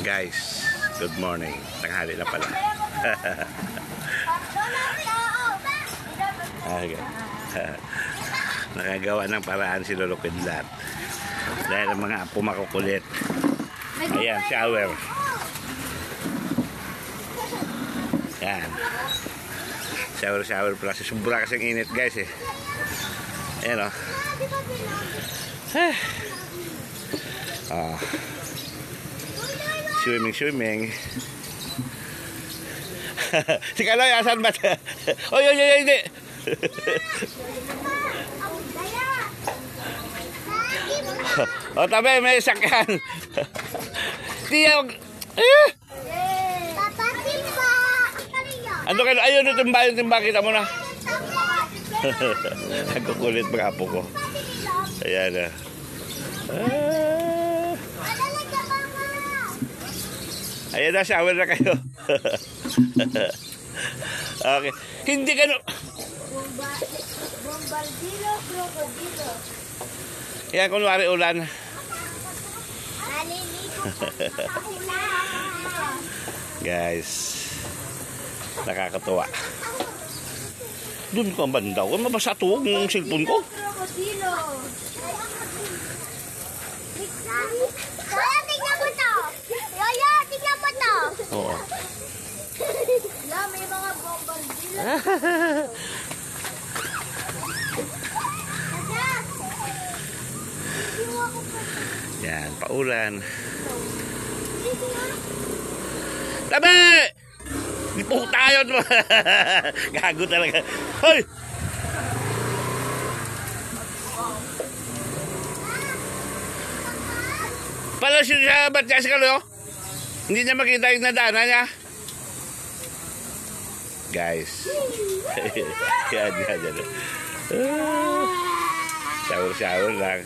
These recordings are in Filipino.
Guys, good morning. Tanghali na pala. Okay. Nakagawa ng paraan si Lolo Kidlat. Dahil ang mga apo makukulit. Ayan, shower. Yan. Shower pala. Sobra kasing init guys eh. Ayan o. Swimming. Si Kaloy, asan ba? Oy, hindi. O, tabi, may sakyan. Tiyaw. Papa, timba. Ano kayo? Ayun, timba kita muna. Nagkukulit mga apo ko. Ayan na. Ayan na, shower na kayo. Okay. Hindi ka no... Bombardilo, krokodilo. Yan, kunwari ulan. Guys, nakakatuwa. Doon ko ang banda ko. Mabasa tuwag ng cellphone ko. Krokodilo. Lola, tignan mo to. Lola, tignan mo to. Oo. Lola, may mga bombardilo. Yan, paulan. Tabi! Di po tayo. Gago talaga. Hoy! Pala siya ba't siya si Kaloy? Hindi niya makita yung nadaanan niya. Guys. Yan. Shower lang.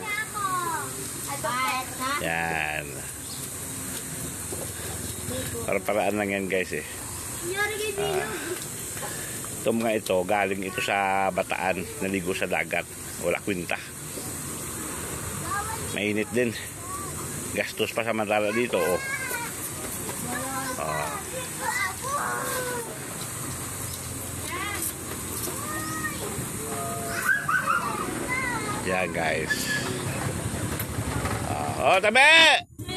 Yan. Paraan lang yan guys eh. Ito mga ito, galing ito sa Bataan, naligo sa dagat. Wala kwinta. Mainit din. Gastos pa samantala dito oh. Yan guys. Oh, tabi!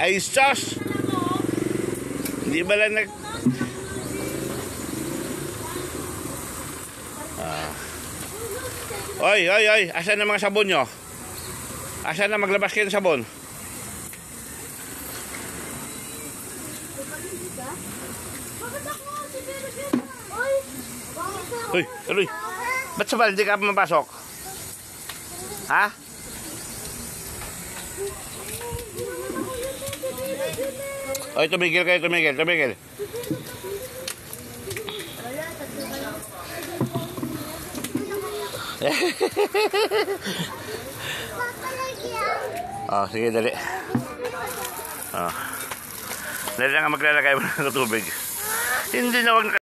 Ay, sos! Hindi ba lang nag... Oy! Asan na mga sabon nyo? Asan na maglabas kayo ng sabon? Uy! Ba't sa balde ka mapasok? Ha? Oy, tumigil kayo. Sige, dali. Dali lang maglalagay mo ng tubig. Hindi na wag